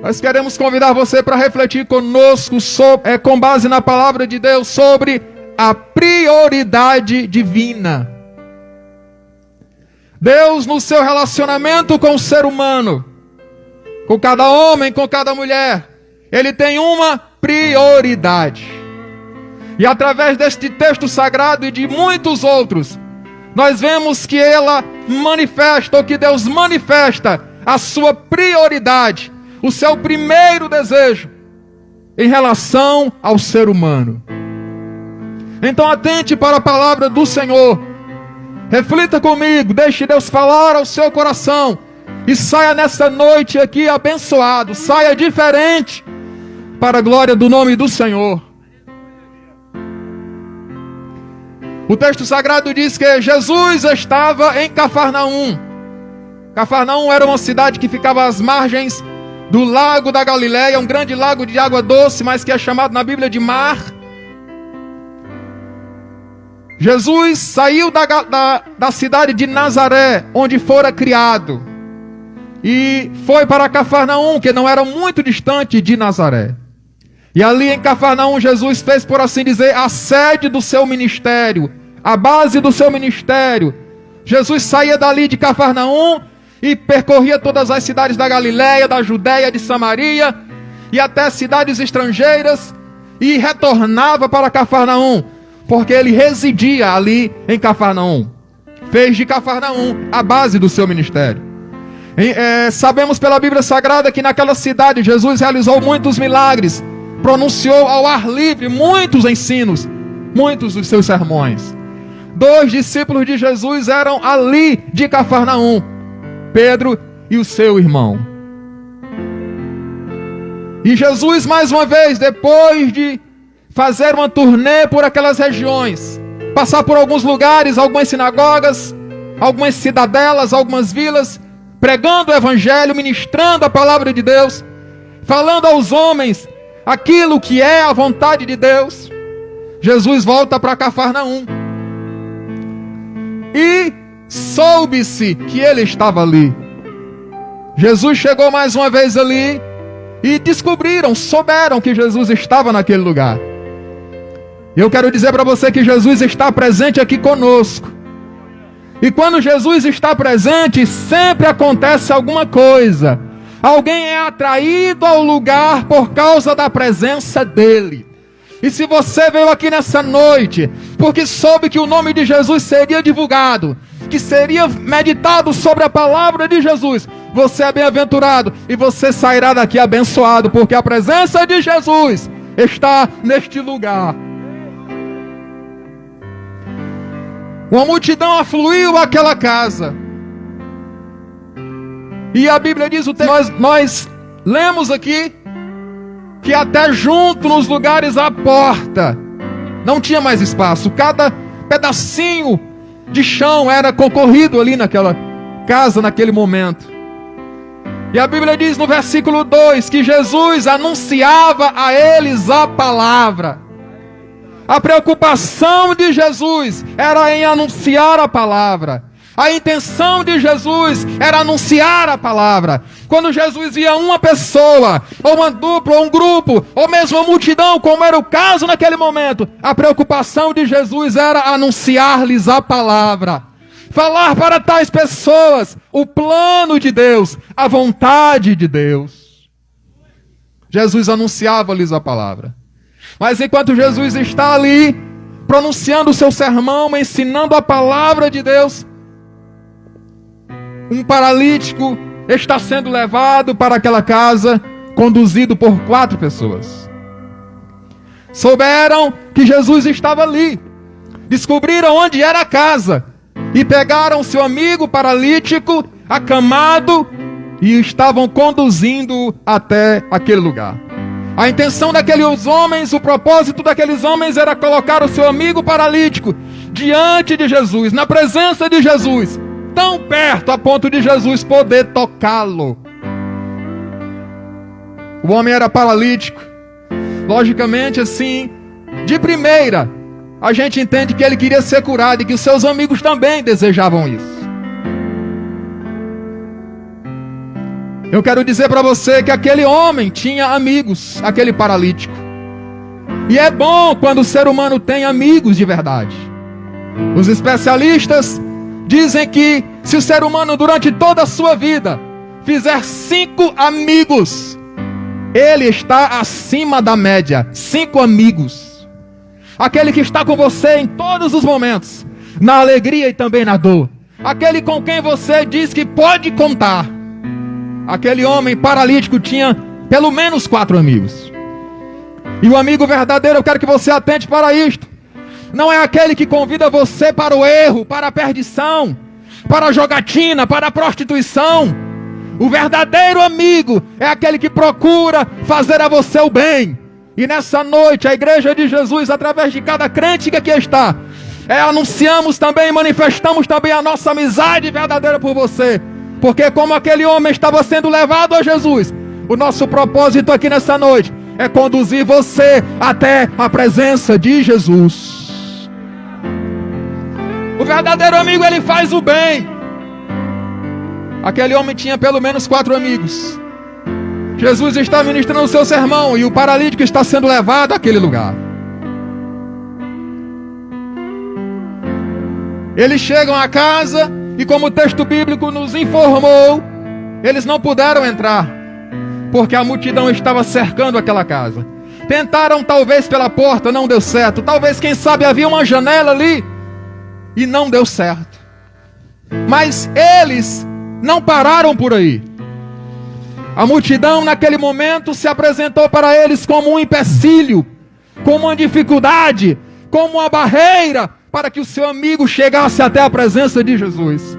Nós queremos convidar você para refletir conosco, com base na palavra de Deus, sobre a prioridade divina. Deus, no seu relacionamento com o ser humano, com cada homem, com cada mulher, Ele tem uma prioridade. E através deste texto sagrado e de muitos outros, nós vemos que ela manifesta, ou que Deus manifesta, a sua prioridade, o seu primeiro desejo em relação ao ser humano. Então atente para a palavra do Senhor, reflita comigo, deixe Deus falar ao seu coração e saia nessa noite aqui abençoado, saia diferente para a glória do nome do Senhor. O texto sagrado diz que Jesus estava em Cafarnaum. Cafarnaum era uma cidade que ficava às margens do lago da Galileia, um grande lago de água doce, mas que é chamado na Bíblia de mar. Jesus saiu da cidade de Nazaré, onde fora criado, e foi para Cafarnaum, que não era muito distante de Nazaré. E ali em Cafarnaum, Jesus fez, por assim dizer, a sede do seu ministério, a base do seu ministério. Jesus saía dali de Cafarnaum e percorria todas as cidades da Galileia, da Judeia, de Samaria e até cidades estrangeiras e retornava para Cafarnaum, porque ele residia ali em Cafarnaum. Fez de Cafarnaum a base do seu ministério. Sabemos pela Bíblia Sagrada que naquela cidade Jesus realizou muitos milagres, pronunciou ao ar livre muitos ensinos, muitos dos seus sermões. 2 discípulos de Jesus eram ali de Cafarnaum, Pedro e o seu irmão. E Jesus, mais uma vez, depois de fazer uma turnê por aquelas regiões, passar por alguns lugares, algumas sinagogas, algumas cidadelas, algumas vilas, pregando o evangelho, ministrando a palavra de Deus, falando aos homens aquilo que é a vontade de Deus, Jesus volta para Cafarnaum. E soube-se que ele estava ali. Jesus chegou mais uma vez ali e souberam que Jesus estava naquele lugar. Eu quero dizer para você que Jesus está presente aqui conosco. E quando Jesus está presente, sempre acontece alguma coisa. Alguém é atraído ao lugar por causa da presença dele. E se você veio aqui nessa noite porque soube que o nome de Jesus seria divulgado, que seria meditado sobre a palavra de Jesus, você é bem-aventurado e você sairá daqui abençoado, porque a presença de Jesus está neste lugar. Uma multidão afluiu àquela casa. E a Bíblia diz, nós lemos aqui, que até junto nos lugares à porta não tinha mais espaço. Cada pedacinho de chão era concorrido ali naquela casa, naquele momento. E a Bíblia diz no versículo 2 que Jesus anunciava a eles a palavra. A preocupação de Jesus era em anunciar a palavra. A intenção de Jesus era anunciar a palavra. Quando Jesus via uma pessoa, ou uma dupla, ou um grupo, ou mesmo uma multidão, como era o caso naquele momento, a preocupação de Jesus era anunciar-lhes a palavra. Falar para tais pessoas o plano de Deus, a vontade de Deus. Jesus anunciava-lhes a palavra. Mas enquanto Jesus está ali, pronunciando o seu sermão, ensinando a palavra de Deus, um paralítico está sendo levado para aquela casa, conduzido por 4 pessoas. Souberam que Jesus estava ali, descobriram onde era a casa, e pegaram seu amigo paralítico, acamado, e estavam conduzindo até aquele lugar. A intenção daqueles homens, o propósito daqueles homens era colocar o seu amigo paralítico diante de Jesus, na presença de Jesus, tão perto a ponto de Jesus poder tocá-lo. O homem era paralítico. Logicamente, assim, de primeira, a gente entende que ele queria ser curado e que os seus amigos também desejavam isso. Eu quero dizer para você que aquele homem tinha amigos, aquele paralítico. E é bom quando o ser humano tem amigos de verdade. Os especialistas dizem que se o ser humano durante toda a sua vida fizer 5 amigos, ele está acima da média. 5 amigos. Aquele que está com você em todos os momentos, na alegria e também na dor. Aquele com quem você diz que pode contar. Aquele homem paralítico tinha pelo menos 4 amigos. E o amigo verdadeiro, eu quero que você atente para isto. Não é aquele que convida você para o erro, para a perdição, para a jogatina, para a prostituição. O verdadeiro amigo é aquele que procura fazer a você o bem. E nessa noite, a Igreja de Jesus, através de cada crente que aqui está, anunciamos também, manifestamos também a nossa amizade verdadeira por você. Porque como aquele homem estava sendo levado a Jesus, o nosso propósito aqui nessa noite é conduzir você até a presença de Jesus. O verdadeiro amigo, ele faz o bem. Aquele homem tinha pelo menos 4 amigos. Jesus está ministrando o seu sermão e o paralítico está sendo levado àquele lugar. Eles chegam à casa e, como o texto bíblico nos informou, eles não puderam entrar, porque a multidão estava cercando aquela casa. Tentaram talvez pela porta, não deu certo. Talvez, quem sabe, havia uma janela ali e não deu certo. Mas eles não pararam por aí. A multidão naquele momento se apresentou para eles como um empecilho, como uma dificuldade, como uma barreira para que o seu amigo chegasse até a presença de Jesus.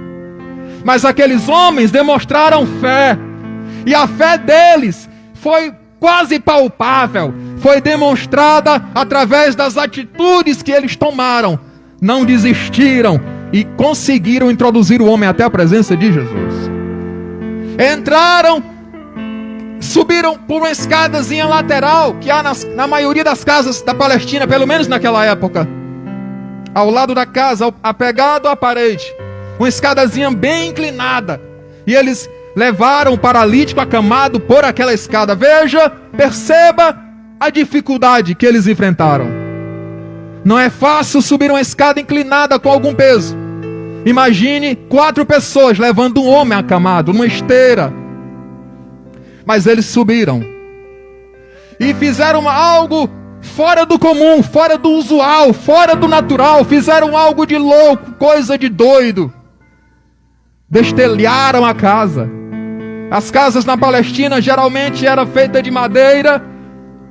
Mas aqueles homens demonstraram fé, e a fé deles foi quase palpável, foi demonstrada através das atitudes que eles tomaram. Não desistiram e conseguiram introduzir o homem até a presença de Jesus. Entraram, subiram por uma escadazinha lateral que há na maioria das casas da Palestina, pelo menos naquela época. Ao lado da casa, apegado à parede, uma escadazinha bem inclinada. E eles levaram o paralítico acamado por aquela escada. Veja, perceba a dificuldade que eles enfrentaram. Não é fácil subir uma escada inclinada com algum peso. Imagine 4 pessoas levando um homem acamado numa esteira. Mas eles subiram e fizeram algo fora do comum, fora do usual, fora do natural. Fizeram algo de louco, coisa de doido. Destelharam a casa. As casas na Palestina geralmente eram feitas de madeira,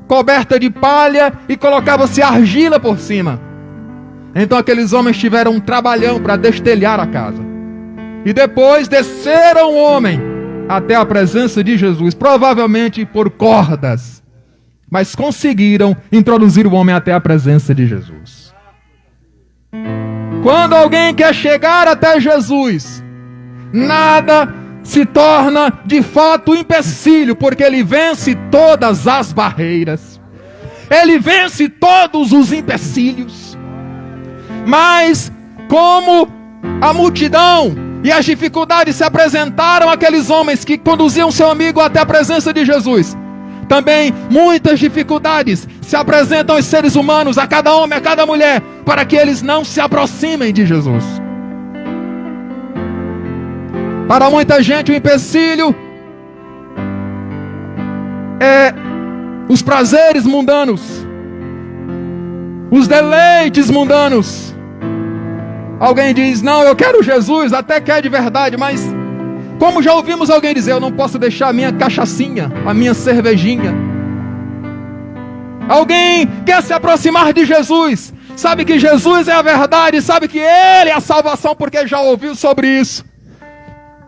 coberta de palha, e colocava-se argila por cima. Então aqueles homens tiveram um trabalhão para destelhar a casa. E depois desceram o homem até a presença de Jesus, provavelmente por cordas. Mas conseguiram introduzir o homem até a presença de Jesus. Quando alguém quer chegar até Jesus, nada se torna de fato empecilho, porque ele vence todas as barreiras. Ele vence todos os empecilhos. Mas como a multidão e as dificuldades se apresentaram àqueles homens que conduziam seu amigo até a presença de Jesus, também muitas dificuldades se apresentam aos seres humanos, a cada homem, a cada mulher, para que eles não se aproximem de Jesus. Para muita gente o empecilho é os prazeres mundanos, os deleites mundanos. Alguém diz, não, eu quero Jesus, até quer de verdade, mas como já ouvimos alguém dizer, eu não posso deixar a minha cachaçinha, a minha cervejinha. Alguém quer se aproximar de Jesus, sabe que Jesus é a verdade, sabe que Ele é a salvação, porque já ouviu sobre isso.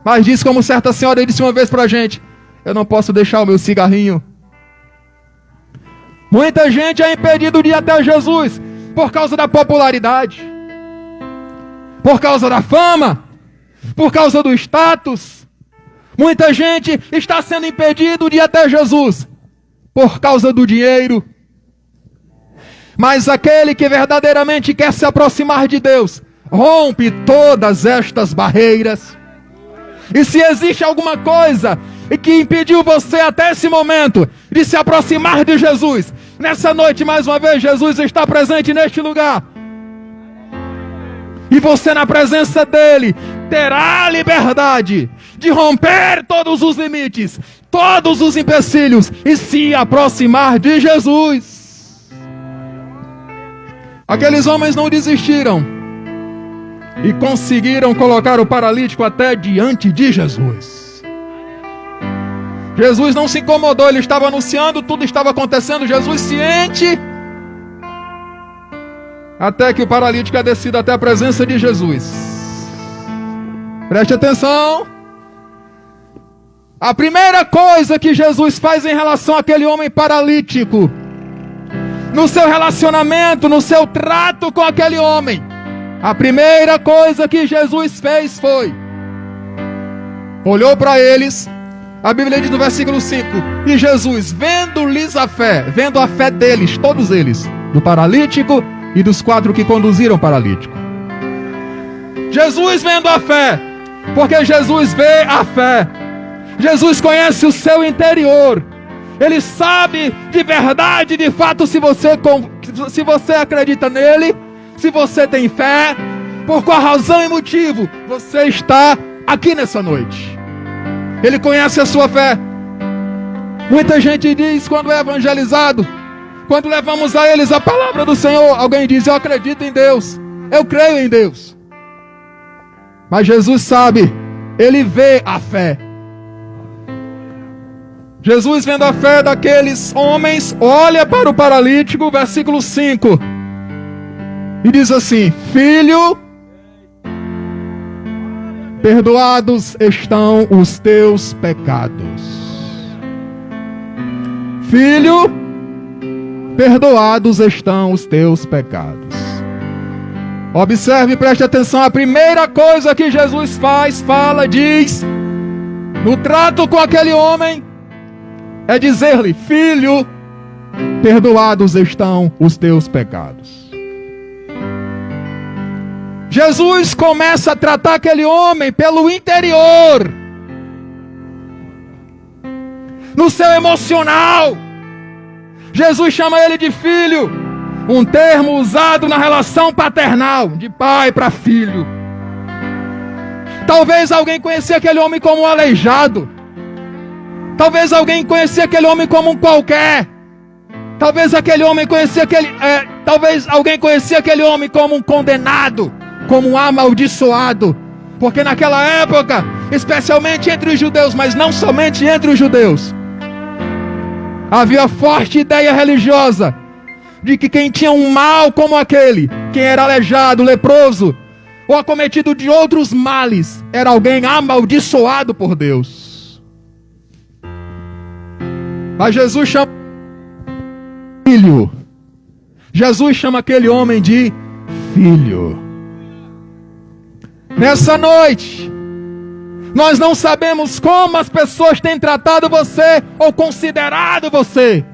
Mas diz como certa senhora disse uma vez pra gente, eu não posso deixar o meu cigarrinho. Muita gente é impedido de ir até Jesus por causa da popularidade, por causa da fama, por causa do status. Muita gente está sendo impedido de ir até Jesus por causa do dinheiro. Mas aquele que verdadeiramente quer se aproximar de Deus, rompe todas estas barreiras. E se existe alguma coisa e que impediu você até esse momento de se aproximar de Jesus. Nessa noite, mais uma vez, Jesus está presente neste lugar. E você, na presença dele, terá a liberdade de romper todos os limites, todos os empecilhos e se aproximar de Jesus. Aqueles homens não desistiram e conseguiram colocar o paralítico até diante de Jesus. Jesus não se incomodou, ele estava anunciando, tudo estava acontecendo, Jesus ciente, até que o paralítico é descido até a presença de Jesus. Preste atenção. A primeira coisa que Jesus faz em relação àquele homem paralítico, no seu relacionamento, no seu trato com aquele homem, a primeira coisa que Jesus fez foi: olhou para eles. A Bíblia diz no versículo 5, e Jesus, vendo-lhes a fé, vendo a fé deles, todos eles, do paralítico e dos 4 que conduziram o paralítico. Jesus vendo a fé, porque Jesus vê a fé. Jesus conhece o seu interior. Ele sabe de verdade, de fato, se você acredita nele, se você tem fé, por qual razão e motivo você está aqui nessa noite. Ele conhece a sua fé. Muita gente diz, quando é evangelizado, quando levamos a eles a palavra do Senhor, alguém diz: eu acredito em Deus, eu creio em Deus. Mas Jesus sabe, ele vê a fé. Jesus, vendo a fé daqueles homens, olha para o paralítico, versículo 5, e diz assim: filho, perdoados estão os teus pecados. Filho, perdoados estão os teus pecados. Observe, preste atenção, a primeira coisa que Jesus diz, no trato com aquele homem, é dizer-lhe: filho, perdoados estão os teus pecados. Jesus começa a tratar aquele homem pelo interior, no seu emocional. Jesus chama ele de filho, um termo usado na relação paternal, de pai para filho. Talvez alguém conhecia aquele homem como um aleijado. Talvez alguém conhecia aquele homem como um qualquer. Talvez alguém conhecia aquele homem como um condenado, como um amaldiçoado. Porque naquela época, especialmente entre os judeus, mas não somente entre os judeus, havia forte ideia religiosa de que quem tinha um mal como aquele, quem era aleijado, leproso, ou acometido de outros males, era alguém amaldiçoado por Deus. Mas Jesus chama filho. Jesus chama aquele homem de filho. Nessa noite, nós não sabemos como as pessoas têm tratado você ou considerado você,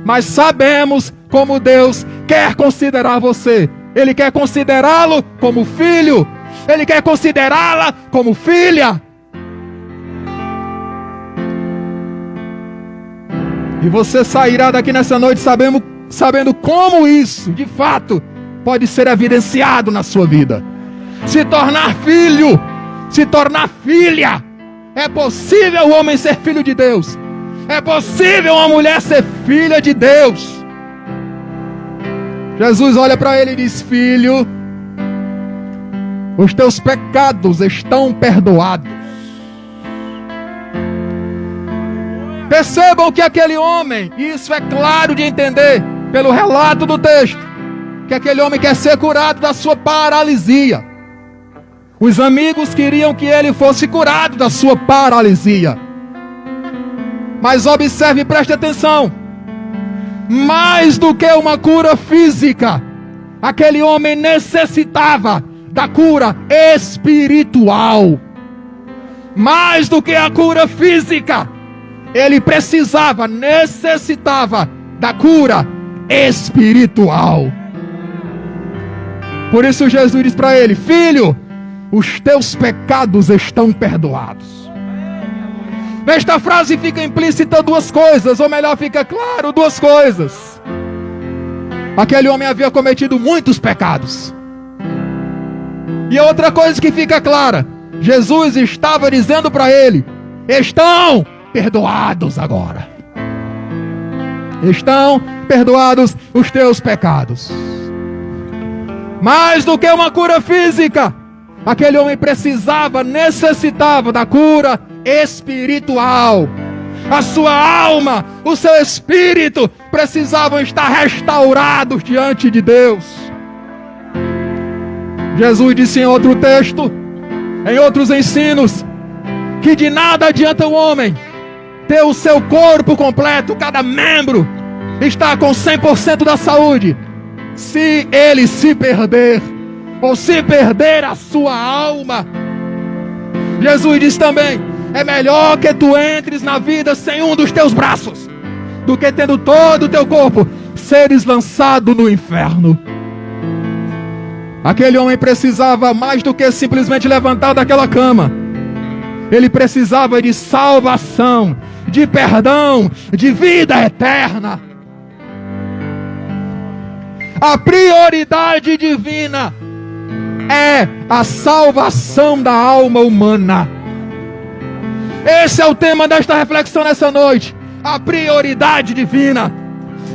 mas sabemos como Deus quer considerar você. Ele quer considerá-lo como filho. Ele quer considerá-la como filha. E você sairá daqui nessa noite sabendo como isso, de fato, pode ser evidenciado na sua vida. Se tornar filho, se tornar filha. É possível o homem ser filho de Deus. É possível uma mulher ser filha de Deus. Jesus olha para ele e diz: filho, os teus pecados estão perdoados. Percebam que aquele homem, e isso é claro de entender pelo relato do texto, que aquele homem quer ser curado da sua paralisia. Os amigos queriam que ele fosse curado da sua paralisia. Mas observe e preste atenção. Mais do que uma cura física, aquele homem necessitava da cura espiritual. Mais do que a cura física, ele necessitava da cura espiritual. Por isso Jesus diz para ele: filho, os teus pecados estão perdoados. Nesta frase fica implícita duas coisas, ou melhor, fica claro duas coisas. Aquele homem havia cometido muitos pecados. E outra coisa que fica clara, Jesus estava dizendo para ele: estão perdoados agora. Estão perdoados os teus pecados. Mais do que uma cura física, aquele homem necessitava da cura espiritual. A sua alma, o seu espírito precisavam estar restaurados diante de Deus. Jesus disse em outro texto, em outros ensinos, que de nada adianta o homem ter o seu corpo completo, cada membro está com 100% da saúde, se ele se perder, ou se perder a sua alma. Jesus diz também: é melhor que tu entres na vida sem um dos teus braços, do que tendo todo o teu corpo seres lançado no inferno. Aquele homem precisava mais do que simplesmente levantar daquela cama. Ele precisava de salvação, de perdão, de vida eterna. A prioridade divina é a salvação da alma humana. Esse é o tema desta reflexão nessa noite. A prioridade divina.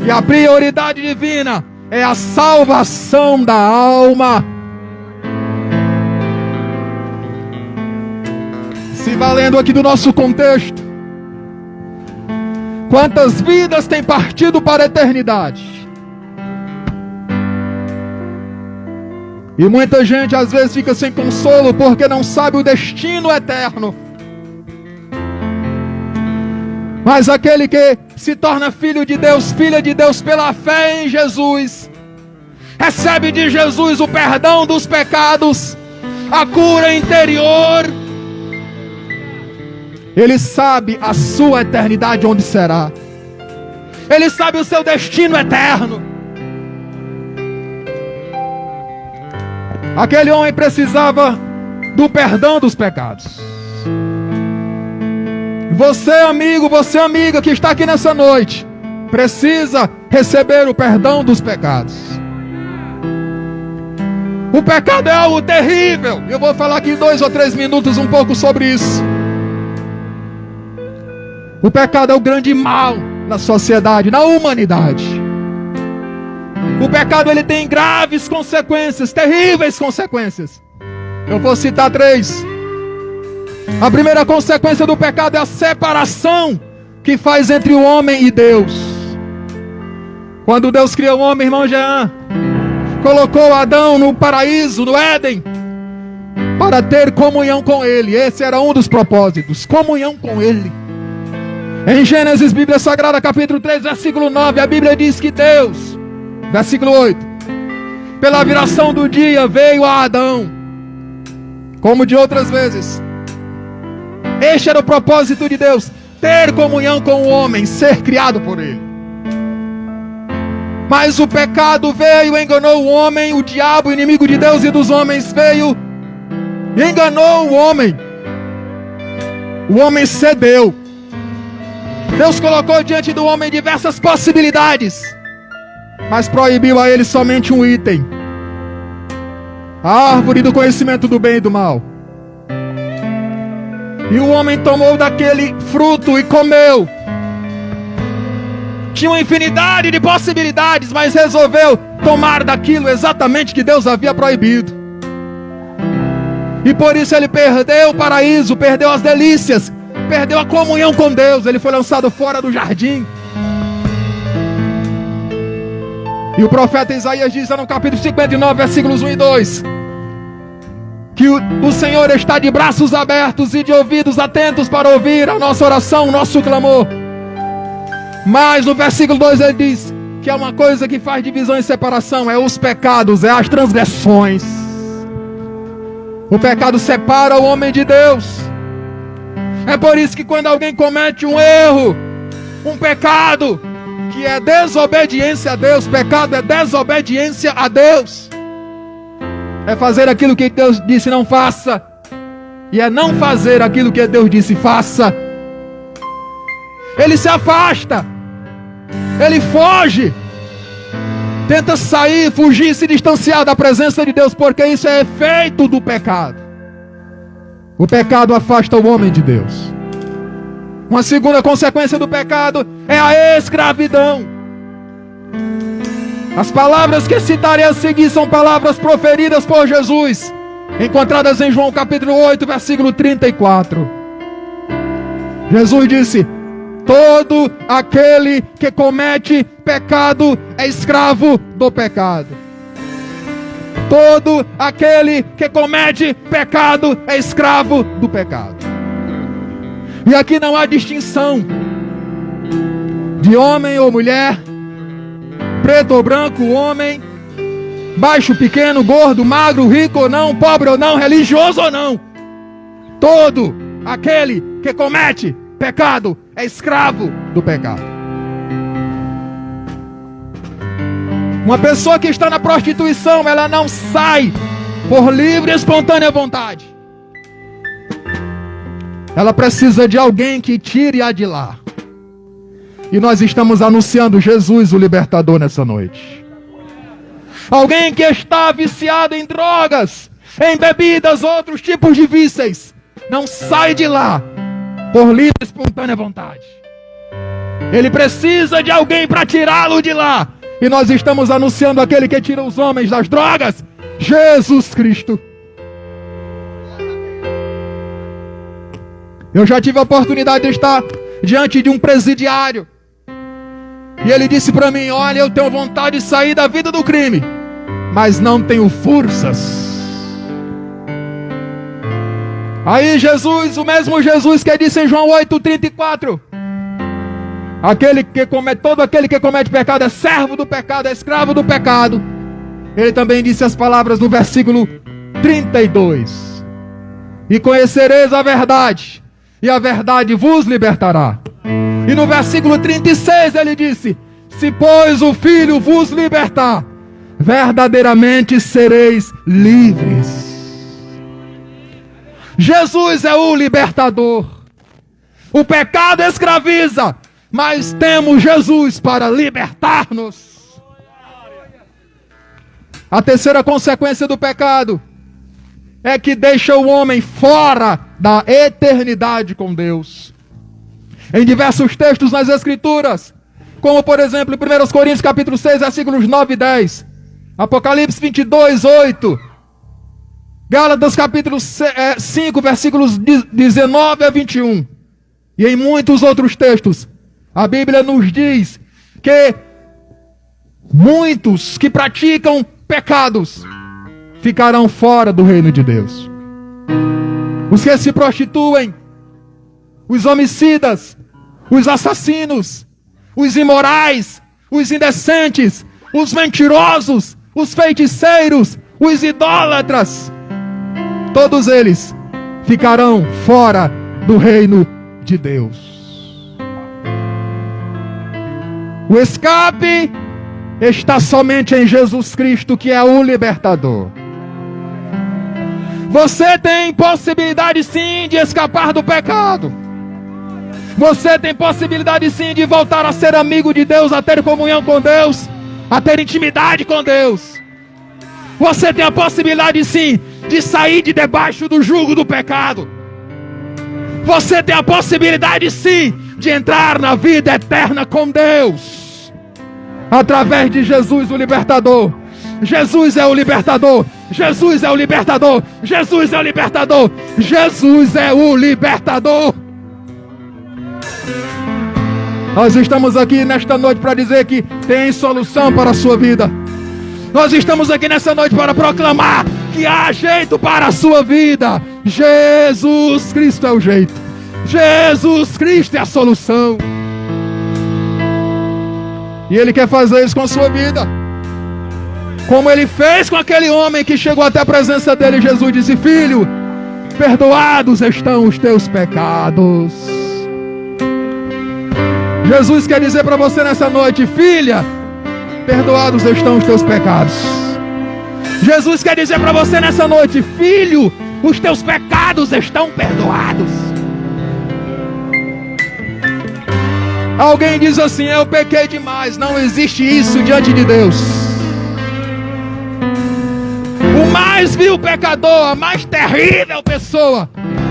E a prioridade divina é a salvação da alma. Se valendo aqui do nosso contexto, quantas vidas têm partido para a eternidade? E muita gente às vezes fica sem consolo porque não sabe o destino eterno. Mas aquele que se torna filho de Deus, filha de Deus pela fé em Jesus, recebe de Jesus o perdão dos pecados, a cura interior. Ele sabe a sua eternidade onde será. Ele sabe o seu destino eterno. Aquele homem precisava do perdão dos pecados. Você, amigo, você, amiga, que está aqui nessa noite, precisa receber o perdão dos pecados. O pecado é algo terrível. Eu vou falar aqui em 2 ou 3 minutos um pouco sobre isso. O pecado é o grande mal na sociedade, na humanidade. O pecado, ele tem graves consequências, terríveis consequências. Eu vou citar 3. A primeira consequência do pecado é a separação que faz entre o homem e Deus. Quando Deus criou o homem, irmão Jean, colocou Adão no paraíso, no Éden, para ter comunhão com ele. Esse era um dos propósitos, comunhão com ele. Em Gênesis, Bíblia Sagrada, capítulo 3, versículo 9, a Bíblia diz que Deus, versículo 8, pela viração do dia veio a Adão, como de outras vezes. Este era o propósito de Deus, ter comunhão com o homem, ser criado por ele. Mas o pecado veio e enganou o homem, o diabo, inimigo de Deus e dos homens, veio e enganou o homem. O homem cedeu. Deus colocou diante do homem diversas possibilidades, mas proibiu a ele somente um item: a árvore do conhecimento do bem e do mal. E o homem tomou daquele fruto e comeu. Tinha uma infinidade de possibilidades, mas resolveu tomar daquilo exatamente que Deus havia proibido. E por isso ele perdeu o paraíso, perdeu as delícias, perdeu a comunhão com Deus. Ele foi lançado fora do jardim. E o profeta Isaías diz no capítulo 59, versículos 1 e 2, que o Senhor está de braços abertos e de ouvidos atentos para ouvir a nossa oração, o nosso clamor. Mas no versículo 2 ele diz que é uma coisa que faz divisão e separação: é os pecados, é as transgressões. O pecado separa o homem de Deus. É por isso que quando alguém comete um erro, um pecado, que é desobediência a Deus, pecado é desobediência a Deus, é fazer aquilo que Deus disse não faça, e é não fazer aquilo que Deus disse faça. ele se afasta, ele foge, tenta sair, fugir, se distanciar da presença de Deus, porque isso é efeito do pecado. O pecado afasta o homem de Deus. Uma segunda consequência do pecado é a escravidão. As palavras que citarei a seguir são palavras proferidas por Jesus, encontradas em João capítulo 8, versículo 34. Jesus disse: todo aquele que comete pecado é escravo do pecado. Todo aquele que comete pecado é escravo do pecado. E aqui não há distinção de homem ou mulher, preto ou branco, homem, baixo, pequeno, gordo, magro, rico ou não, pobre ou não, religioso ou não. Todo aquele que comete pecado é escravo do pecado. Uma pessoa que está na prostituição, ela não sai por livre e espontânea vontade. Ela precisa de alguém que tire-a de lá. E nós estamos anunciando Jesus, o libertador, nessa noite. Alguém que está viciado em drogas, em bebidas, outros tipos de vícios, não sai de lá por livre e espontânea vontade. Ele precisa de alguém para tirá-lo de lá. E nós estamos anunciando aquele que tira os homens das drogas, Jesus Cristo. Eu já tive a oportunidade de estar diante de um presidiário. E ele disse para mim: olha, eu tenho vontade de sair da vida do crime, mas não tenho forças. Aí Jesus, o mesmo Jesus que disse em João 8,34, todo aquele que comete pecado é servo do pecado, é escravo do pecado. Ele também disse as palavras no versículo 32: e conhecereis a verdade, e a verdade vos libertará. E no versículo 36 ele disse: se pois o Filho vos libertar, verdadeiramente sereis livres. Jesus é o libertador. O pecado escraviza, mas temos Jesus para libertar-nos. A terceira consequência do pecado é que deixa o homem fora da eternidade com Deus. Em diversos textos nas Escrituras, como por exemplo em 1 Coríntios capítulo 6, versículos 9 e 10, Apocalipse 22, 8, Gálatas capítulo 5, versículos 19 a 21, e em muitos outros textos, a Bíblia nos diz que muitos que praticam pecados ficarão fora do reino de Deus. Os que se prostituem, os homicidas, os assassinos, os imorais, os indecentes, os mentirosos, os feiticeiros, os idólatras, todos eles ficarão fora do reino de Deus. O escape está somente em Jesus Cristo, que é o libertador. Você tem possibilidade sim de escapar do pecado. Você tem possibilidade sim de voltar a ser amigo de Deus, a ter comunhão com Deus, a ter intimidade com Deus. Você tem a possibilidade sim de sair de debaixo do jugo do pecado. Você tem a possibilidade sim de entrar na vida eterna com Deus, através de Jesus, o libertador. Jesus é o libertador. Jesus é o libertador. Jesus é o libertador. Jesus é o libertador. Nós estamos aqui nesta noite para dizer que tem solução para a sua vida. Nós estamos aqui nessa noite para proclamar que há jeito para a sua vida. Jesus Cristo é o jeito. Jesus Cristo é a solução. E Ele quer fazer isso com a sua vida, como Ele fez com aquele homem que chegou até a presença dele. Jesus disse: filho, perdoados estão os teus pecados. Jesus quer dizer para você nessa noite: filha, perdoados estão os teus pecados. Jesus quer dizer para você nessa noite: filho, os teus pecados estão perdoados. Alguém diz assim: eu pequei demais. Não existe isso diante de Deus. O mais vil pecador, a mais terrível pessoa,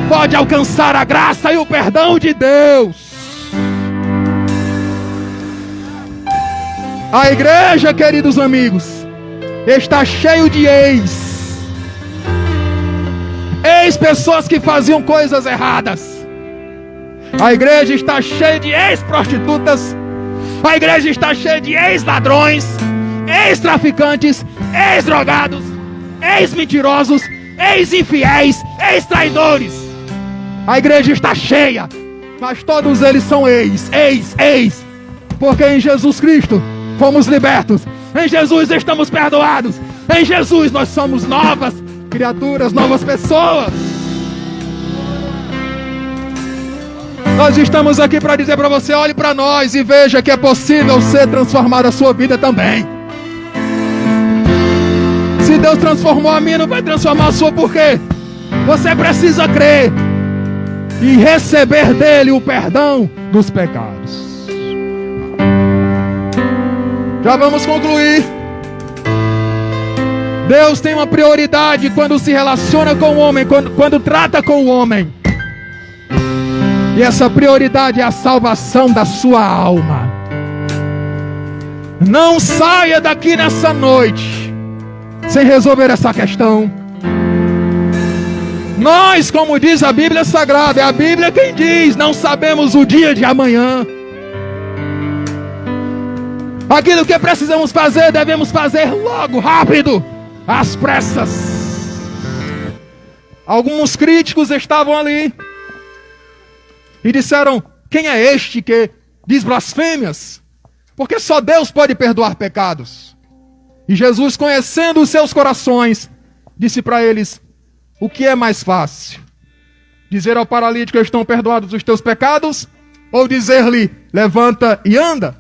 pode alcançar a graça e o perdão de Deus. A igreja, queridos amigos, está cheio de ex-pessoas que faziam coisas erradas. A igreja está cheia de ex-prostitutas. A igreja está cheia de ex-ladrões, ex-traficantes, ex-drogados, ex-mentirosos, ex-infiéis, ex-traidores. A igreja está cheia, mas todos eles são ex. Porque em Jesus Cristo fomos libertos. Em Jesus estamos perdoados. Em Jesus nós somos novas criaturas, novas pessoas. Nós estamos aqui para dizer para você: olhe para nós e veja que é possível ser transformada a sua vida também. Se Deus transformou a minha, não vai transformar a sua, por quê? Você precisa crer e receber dele o perdão dos pecados. Já vamos concluir. Deus tem uma prioridade quando se relaciona com o homem, quando trata com o homem. E essa prioridade é a salvação da sua alma. Não saia daqui nessa noite sem resolver essa questão. Nós, como diz a Bíblia Sagrada, é a Bíblia quem diz: não sabemos o dia de amanhã. Aquilo que precisamos fazer, devemos fazer logo, rápido, às pressas. Alguns críticos estavam ali e disseram: quem é este que diz blasfêmias? Porque só Deus pode perdoar pecados. E Jesus, conhecendo os seus corações, disse para eles: o que é mais fácil? Dizer ao paralítico: estão perdoados os teus pecados? Ou dizer-lhe: levanta e anda?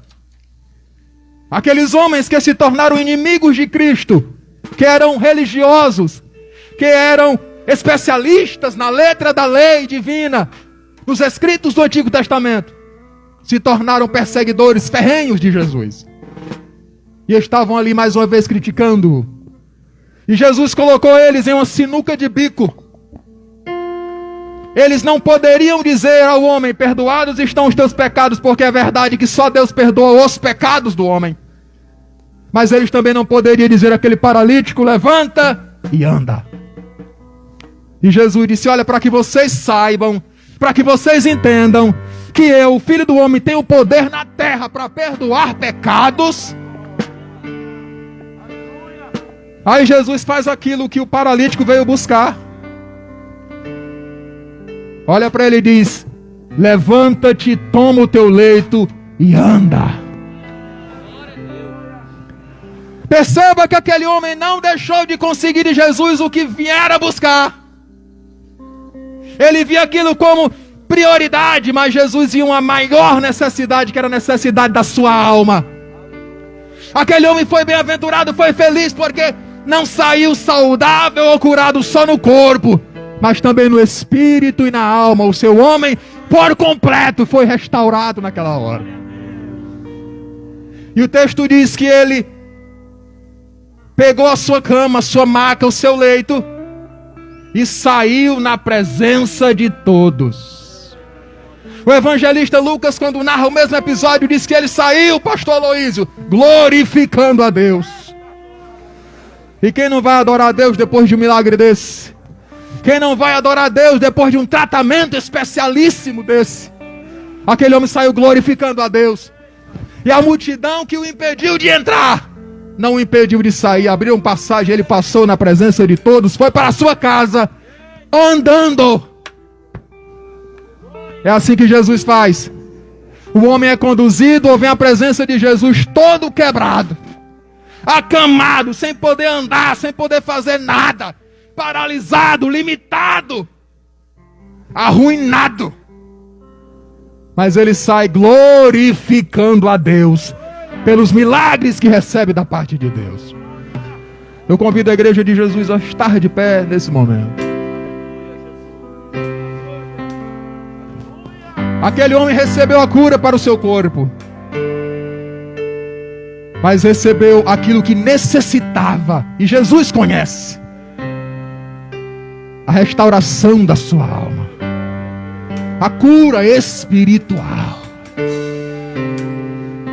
Aqueles homens que se tornaram inimigos de Cristo, que eram religiosos, que eram especialistas na letra da lei divina, nos escritos do Antigo Testamento, se tornaram perseguidores ferrenhos de Jesus. E estavam ali mais uma vez criticando-o. E Jesus colocou eles em uma sinuca de bico. Eles não poderiam dizer ao homem: perdoados estão os teus pecados, porque é verdade que só Deus perdoa os pecados do homem. Mas eles também não poderiam dizer àquele paralítico: levanta e anda. E Jesus disse: olha, para que vocês saibam, para que vocês entendam que eu, o Filho do Homem, tenho o poder na terra para perdoar pecados. Aí Jesus faz aquilo que o paralítico veio buscar. Olha para ele e diz: levanta-te, toma o teu leito e anda. Perceba que aquele homem não deixou de conseguir de Jesus o que viera buscar. Ele via aquilo como prioridade, mas Jesus via uma maior necessidade, que era a necessidade da sua alma. Aquele homem foi bem-aventurado, foi feliz, porque não saiu saudável ou curado só no corpo, mas também no espírito e na alma. O seu homem, por completo, foi restaurado naquela hora. E o texto diz que ele pegou a sua cama, a sua maca, o seu leito e saiu na presença de todos. O evangelista Lucas, quando narra o mesmo episódio, diz que ele saiu, pastor Aloísio, glorificando a Deus. E quem não vai adorar a Deus depois de um milagre desse? Quem não vai adorar a Deus depois de um tratamento especialíssimo desse? Aquele homem saiu glorificando a Deus. E a multidão que o impediu de entrar, não o impediu de sair. Abriu passagem, ele passou na presença de todos, foi para a sua casa, andando. É assim que Jesus faz. O homem é conduzido ou vem à presença de Jesus todo quebrado, acamado, sem poder andar, sem poder fazer nada, paralisado, limitado, arruinado. Mas ele sai glorificando a Deus pelos milagres que recebe da parte de Deus. Eu convido a igreja de Jesus a estar de pé nesse momento. Aquele homem recebeu a cura para o seu corpo, mas recebeu aquilo que necessitava, e Jesus conhece: a restauração da sua alma, a cura espiritual.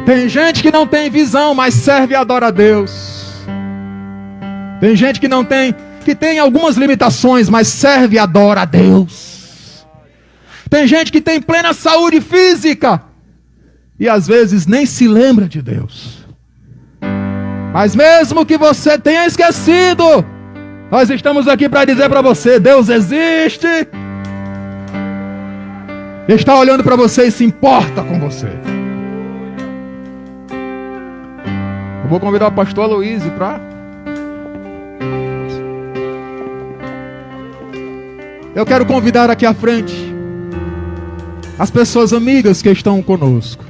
Tem gente que não tem visão, mas serve e adora a Deus. Tem gente que tem algumas limitações, mas serve e adora a Deus. Tem gente que tem plena saúde física e às vezes nem se lembra de Deus. Mas mesmo que você tenha esquecido, nós estamos aqui para dizer para você: Deus existe, está olhando para você e se importa com você. Eu vou convidar o pastor Aloysio para... Eu quero convidar aqui à frente as pessoas amigas que estão conosco.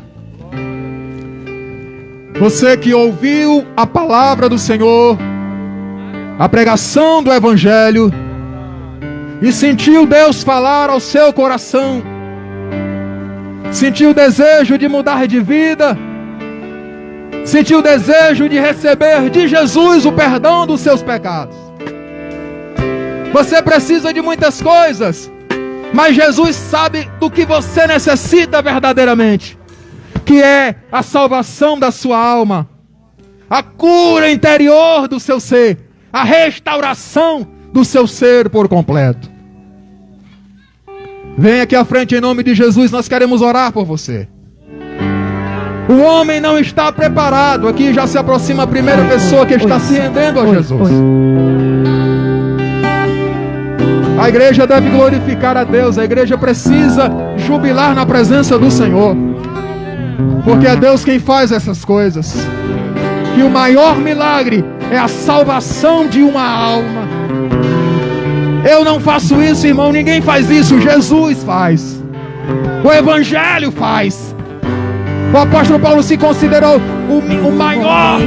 Você que ouviu a palavra do Senhor, a pregação do Evangelho, e sentiu Deus falar ao seu coração, sentiu o desejo de mudar de vida, sentiu o desejo de receber de Jesus o perdão dos seus pecados. Você precisa de muitas coisas, mas Jesus sabe do que você necessita verdadeiramente, que é a salvação da sua alma, a cura interior do seu ser, a restauração do seu ser por completo. Vem aqui à frente em nome de Jesus, nós queremos orar por você. O homem não está preparado. Aqui já se aproxima a primeira pessoa que está se rendendo a Jesus. A igreja deve glorificar a Deus. A igreja precisa jubilar na presença do Senhor, porque é Deus quem faz essas coisas. Que o maior milagre é a salvação de uma alma. Eu não faço isso, irmão. Ninguém faz isso. Jesus faz. O Evangelho faz. O apóstolo Paulo se considerou o maior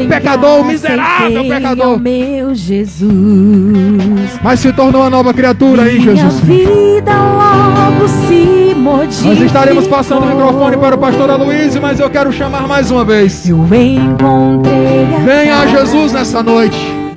pecador, o miserável pecador, meu Jesus, mas se tornou uma nova criatura em Jesus. Vida logo se modificou. Nós estaremos passando o microfone para o pastor Aloysio, mas eu quero chamar mais uma vez. Eu encontrei a Venha a Jesus nessa noite.